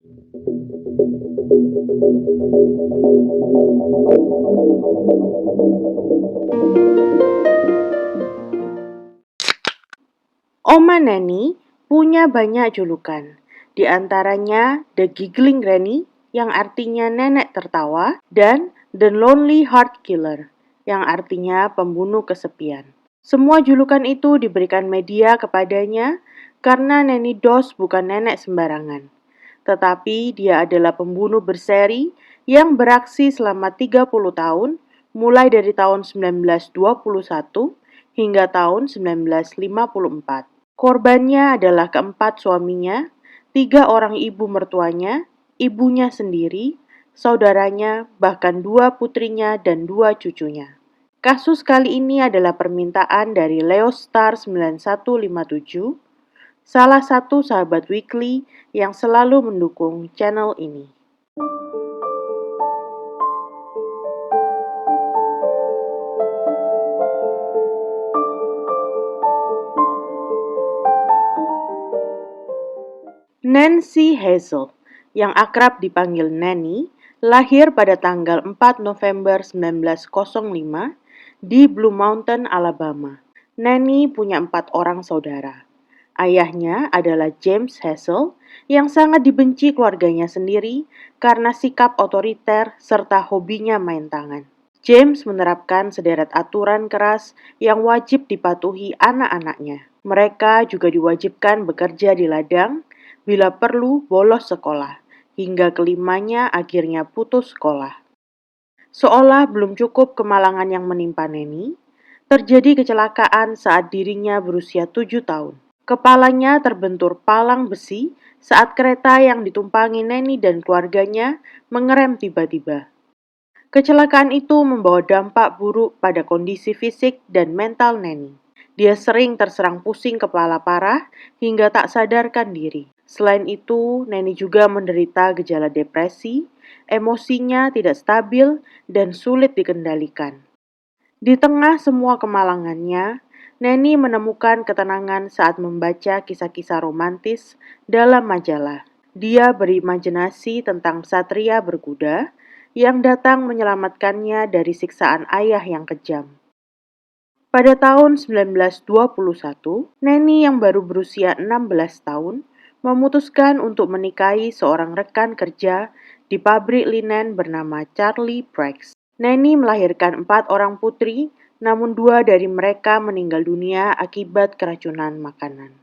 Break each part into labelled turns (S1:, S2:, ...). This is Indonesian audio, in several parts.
S1: Oma Neni punya banyak julukan, di antaranya The Giggling Granny yang artinya nenek tertawa dan The Lonely Heart Killer yang artinya pembunuh kesepian. Semua julukan itu diberikan media kepadanya karena Neni Dos bukan nenek sembarangan, tetapi dia adalah pembunuh berseri yang beraksi selama 30 tahun, mulai dari tahun 1921 hingga tahun 1954. Korbannya adalah keempat suaminya, 3 orang ibu mertuanya, ibunya sendiri, saudaranya, bahkan 2 putrinya dan 2 cucunya. Kasus kali ini adalah permintaan dari Leostar 9157, salah satu sahabat weekly yang selalu mendukung channel ini. Nancy Hazel, yang akrab dipanggil Nanny, lahir pada tanggal 4 November 1905 di Blue Mountain, Alabama. Nanny punya 4 orang saudara. Ayahnya adalah James Hazel yang sangat dibenci keluarganya sendiri karena sikap otoriter serta hobinya main tangan. James menerapkan sederet aturan keras yang wajib dipatuhi anak-anaknya. Mereka juga diwajibkan bekerja di ladang, bila perlu bolos sekolah, hingga kelimanya akhirnya putus sekolah. Seolah belum cukup kemalangan yang menimpa Neni, terjadi kecelakaan saat dirinya berusia 7 tahun. Kepalanya terbentur palang besi saat kereta yang ditumpangi Neni dan keluarganya mengerem tiba-tiba. Kecelakaan itu membawa dampak buruk pada kondisi fisik dan mental Neni. Dia sering terserang pusing kepala parah hingga tak sadarkan diri. Selain itu, Neni juga menderita gejala depresi, emosinya tidak stabil, dan sulit dikendalikan. Di tengah semua kemalangannya, Neni menemukan ketenangan saat membaca kisah-kisah romantis dalam majalah. Dia berimajinasi tentang satria berkuda yang datang menyelamatkannya dari siksaan ayah yang kejam. Pada tahun 1921, Neni yang baru berusia 16 tahun memutuskan untuk menikahi seorang rekan kerja di pabrik linen bernama Charlie Prax. Neni melahirkan 4 orang putri, namun 2 dari mereka meninggal dunia akibat keracunan makanan.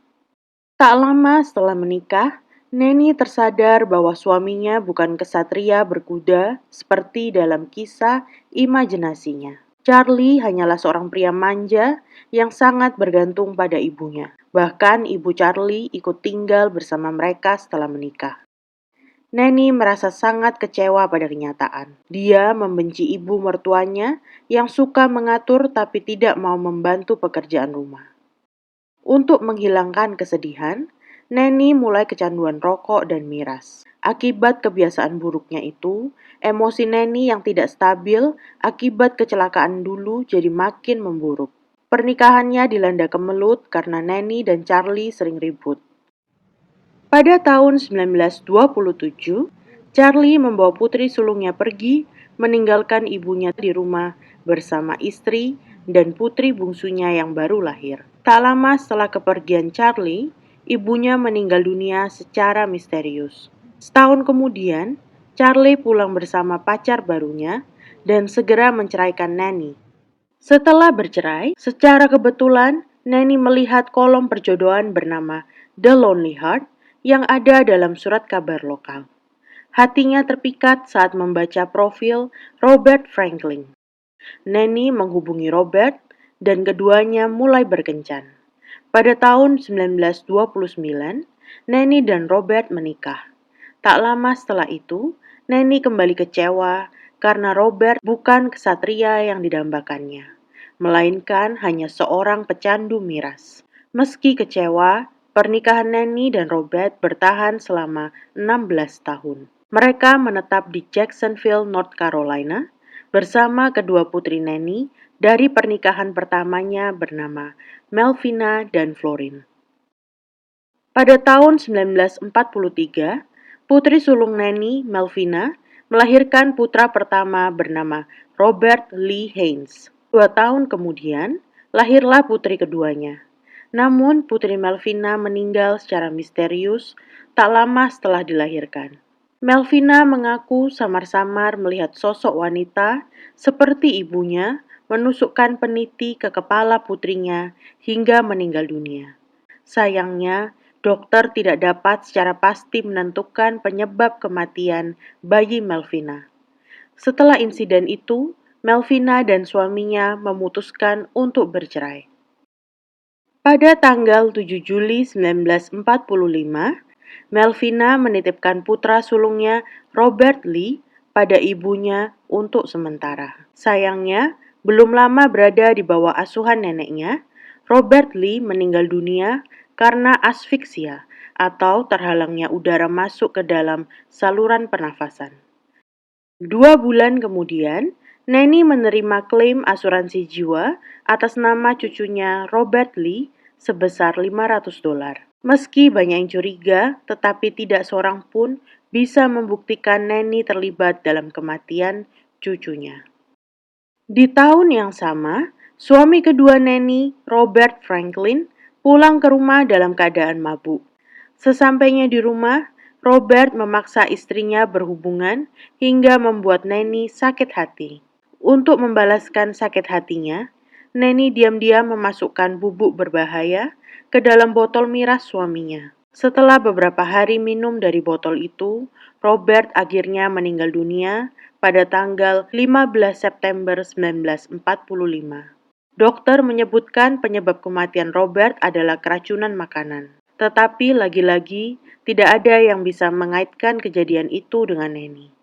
S1: Tak lama setelah menikah, Neni tersadar bahwa suaminya bukan kesatria berkuda seperti dalam kisah imajinasinya. Charlie hanyalah seorang pria manja yang sangat bergantung pada ibunya. Bahkan ibu Charlie ikut tinggal bersama mereka setelah menikah. Neni merasa sangat kecewa pada kenyataan. Dia membenci ibu mertuanya yang suka mengatur tapi tidak mau membantu pekerjaan rumah. Untuk menghilangkan kesedihan, Neni mulai kecanduan rokok dan miras. Akibat kebiasaan buruknya itu, emosi Neni yang tidak stabil akibat kecelakaan dulu jadi makin memburuk. Pernikahannya dilanda kemelut karena Neni dan Charlie sering ribut. Pada tahun 1927, Charlie membawa putri sulungnya pergi, meninggalkan ibunya di rumah bersama istri dan putri bungsunya yang baru lahir. Tak lama setelah kepergian Charlie, ibunya meninggal dunia secara misterius. Setahun kemudian, Charlie pulang bersama pacar barunya dan segera menceraikan Neni. Setelah bercerai, secara kebetulan Neni melihat kolom perjodohan bernama The Lonely Heart yang ada dalam surat kabar lokal. Hatinya terpikat saat membaca profil Robert Franklin. Neni menghubungi Robert dan keduanya mulai berkencan. Pada tahun 1929, Neni dan Robert menikah. Tak lama setelah itu, Neni kembali kecewa karena Robert bukan kesatria yang didambakannya, melainkan hanya seorang pecandu miras. Meski kecewa, pernikahan Neni dan Robert bertahan selama 16 tahun. Mereka menetap di Jacksonville, North Carolina, bersama kedua putri Neni dari pernikahan pertamanya bernama Melvina dan Florin. Pada tahun 1943, Putri sulung Nanny, Melvina, melahirkan putra pertama bernama Robert Lee Haynes. 2 tahun kemudian, lahirlah putri keduanya. Namun, Putri Melvina meninggal secara misterius tak lama setelah dilahirkan. Melvina mengaku samar-samar melihat sosok wanita seperti ibunya menusukkan peniti ke kepala putrinya hingga meninggal dunia. Sayangnya, dokter tidak dapat secara pasti menentukan penyebab kematian bayi Melvina. Setelah insiden itu, Melvina dan suaminya memutuskan untuk bercerai. Pada tanggal 7 Juli 1945, Melvina menitipkan putra sulungnya Robert Lee pada ibunya untuk sementara. Sayangnya, belum lama berada di bawah asuhan neneknya, Robert Lee meninggal dunia karena asfiksia atau terhalangnya udara masuk ke dalam saluran pernafasan. 2 bulan kemudian, Nanny menerima klaim asuransi jiwa atas nama cucunya Robert Lee sebesar $500. Meski banyak yang curiga, tetapi tidak seorang pun bisa membuktikan Nanny terlibat dalam kematian cucunya. Di tahun yang sama, suami kedua Nanny, Robert Franklin, pulang ke rumah dalam keadaan mabuk. Sesampainya di rumah, Robert memaksa istrinya berhubungan hingga membuat Nanny sakit hati. Untuk membalaskan sakit hatinya, Nanny diam-diam memasukkan bubuk berbahaya ke dalam botol miras suaminya. Setelah beberapa hari minum dari botol itu, Robert akhirnya meninggal dunia pada tanggal 15 September 1945. Dokter menyebutkan penyebab kematian Robert adalah keracunan makanan. Tetapi lagi-lagi tidak ada yang bisa mengaitkan kejadian itu dengan Nanny.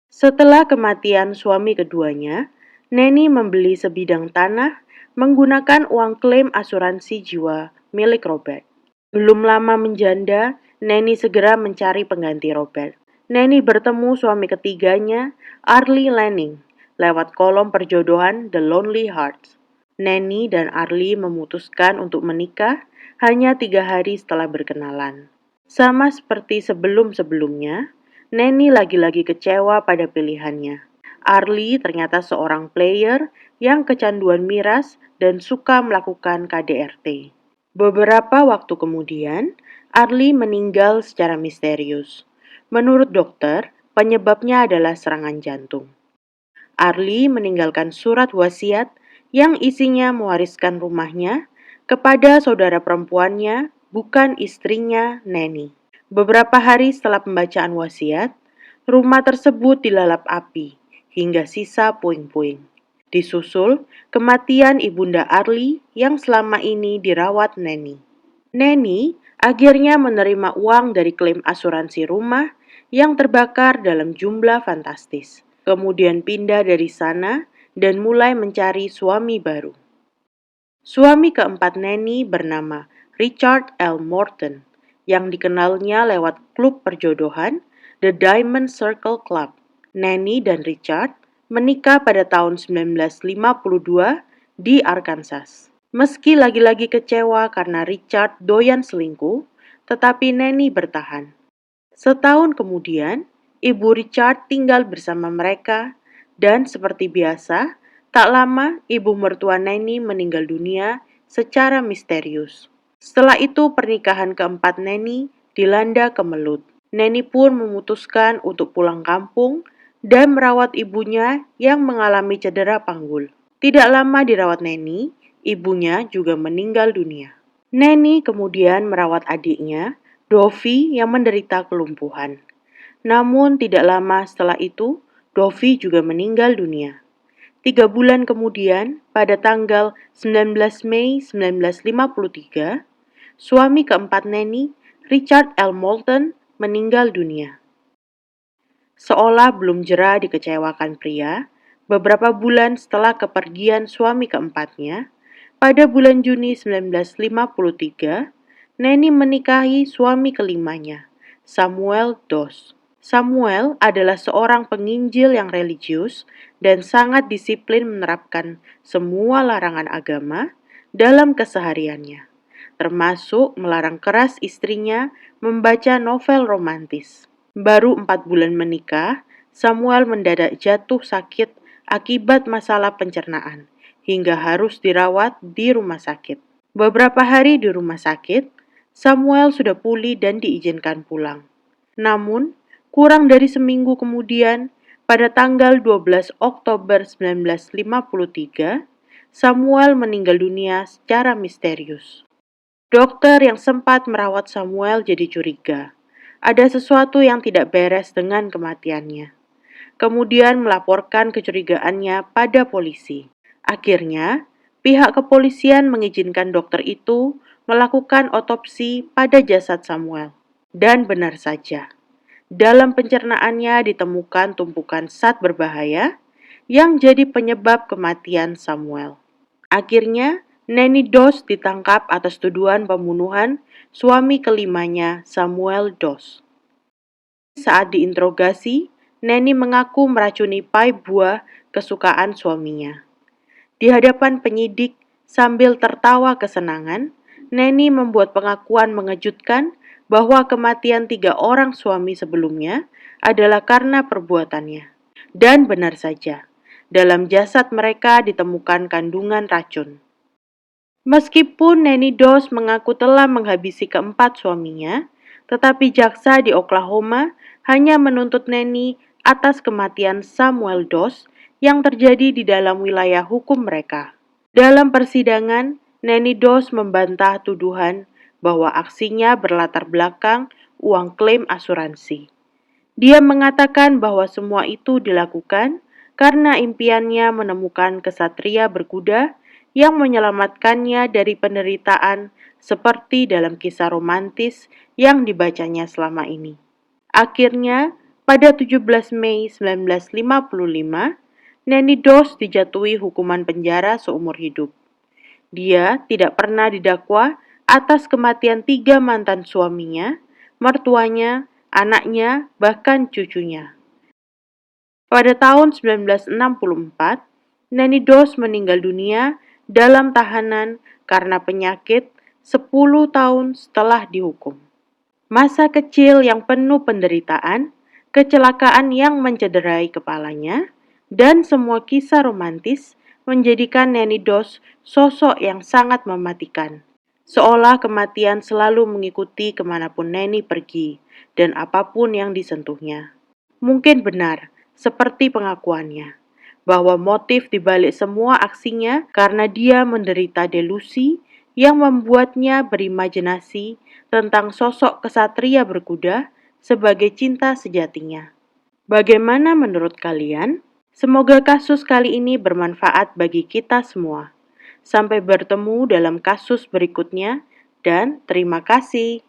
S1: Setelah kematian suami keduanya, Nanny membeli sebidang tanah menggunakan uang klaim asuransi jiwa milik Robert. Belum lama menjanda, Nanny segera mencari pengganti Robert. Nanny bertemu suami ketiganya, Arlie Lanning, lewat kolom perjodohan The Lonely Hearts. Nanny dan Arlie memutuskan untuk menikah hanya 3 hari setelah berkenalan. Sama seperti sebelum-sebelumnya, Nanny lagi-lagi kecewa pada pilihannya. Arlie ternyata seorang player yang kecanduan miras dan suka melakukan KDRT. Beberapa waktu kemudian, Arlie meninggal secara misterius. Menurut dokter, penyebabnya adalah serangan jantung. Arlie meninggalkan surat wasiat yang isinya mewariskan rumahnya kepada saudara perempuannya, bukan istrinya, Nanny. Beberapa hari setelah pembacaan wasiat, rumah tersebut dilalap api hingga sisa puing-puing. Disusul kematian ibunda Arlie yang selama ini dirawat Nanny. Nanny akhirnya menerima uang dari klaim asuransi rumah yang terbakar dalam jumlah fantastis. Kemudian pindah dari sana dan mulai mencari suami baru. Suami keempat Nanny bernama Richard L. Morton, yang dikenalnya lewat klub perjodohan The Diamond Circle Club. Nanny dan Richard menikah pada tahun 1952 di Arkansas. Meski lagi-lagi kecewa karena Richard doyan selingkuh, tetapi Nanny bertahan. Setahun kemudian, ibu Richard tinggal bersama mereka dan seperti biasa, tak lama ibu mertua Nanny meninggal dunia secara misterius. Setelah itu pernikahan keempat Nanny dilanda kemelut. Nanny pun memutuskan untuk pulang kampung dan merawat ibunya yang mengalami cedera panggul. Tidak lama dirawat Nanny, ibunya juga meninggal dunia. Nanny kemudian merawat adiknya, Dovie, yang menderita kelumpuhan. Namun tidak lama setelah itu, Dovie juga meninggal dunia. 3 bulan kemudian, pada tanggal 19 Mei 1953, suami keempat Nanny, Richard L. Moulton, meninggal dunia. Seolah belum jera dikecewakan pria, beberapa bulan setelah kepergian suami keempatnya, pada bulan Juni 1953, Nanny menikahi suami kelimanya, Samuel Doss. Samuel adalah seorang penginjil yang religius dan sangat disiplin menerapkan semua larangan agama dalam kesehariannya. termasuk melarang keras istrinya membaca novel romantis. Baru 4 bulan menikah, Samuel mendadak jatuh sakit akibat masalah pencernaan, hingga harus dirawat di rumah sakit. Beberapa hari di rumah sakit, Samuel sudah pulih dan diizinkan pulang. Namun, kurang dari seminggu kemudian, pada tanggal 12 Oktober 1953, Samuel meninggal dunia secara misterius. Dokter yang sempat merawat Samuel jadi curiga. Ada sesuatu yang tidak beres dengan kematiannya. Kemudian melaporkan kecurigaannya pada polisi. Akhirnya, pihak kepolisian mengizinkan dokter itu melakukan otopsi pada jasad Samuel. Dan benar saja, dalam pencernaannya ditemukan tumpukan zat berbahaya yang jadi penyebab kematian Samuel. Akhirnya, Nanny Doss ditangkap atas tuduhan pembunuhan suami kelimanya, Samuel Doss. Saat diinterogasi, Nanny mengaku meracuni pai buah kesukaan suaminya. Di hadapan penyidik, sambil tertawa kesenangan, Nanny membuat pengakuan mengejutkan bahwa kematian 3 orang suami sebelumnya adalah karena perbuatannya. Dan benar saja, dalam jasad mereka ditemukan kandungan racun. Meskipun Nanny Doss mengaku telah menghabisi keempat suaminya, tetapi jaksa di Oklahoma hanya menuntut Nanny atas kematian Samuel Doss yang terjadi di dalam wilayah hukum mereka. Dalam persidangan, Nanny Doss membantah tuduhan bahwa aksinya berlatar belakang uang klaim asuransi. Dia mengatakan bahwa semua itu dilakukan karena impiannya menemukan kesatria berkuda yang menyelamatkannya dari penderitaan seperti dalam kisah romantis yang dibacanya selama ini. Akhirnya, pada 17 Mei 1955, Nanny Doss dijatuhi hukuman penjara seumur hidup. Dia tidak pernah didakwa atas kematian 3 mantan suaminya, mertuanya, anaknya, bahkan cucunya. Pada tahun 1964, Nanny Doss meninggal dunia dalam tahanan karena penyakit 10 tahun setelah dihukum. Masa kecil yang penuh penderitaan, kecelakaan yang mencederai kepalanya, dan semua kisah romantis menjadikan Nanny Doss sosok yang sangat mematikan. Seolah kematian selalu mengikuti kemanapun Nanny pergi dan apapun yang disentuhnya. Mungkin benar, seperti pengakuannya, bahwa motif dibalik semua aksinya karena dia menderita delusi yang membuatnya berimajinasi tentang sosok kesatria berkuda sebagai cinta sejatinya. Bagaimana menurut kalian? Semoga kasus kali ini bermanfaat bagi kita semua. Sampai bertemu dalam kasus berikutnya, dan terima kasih.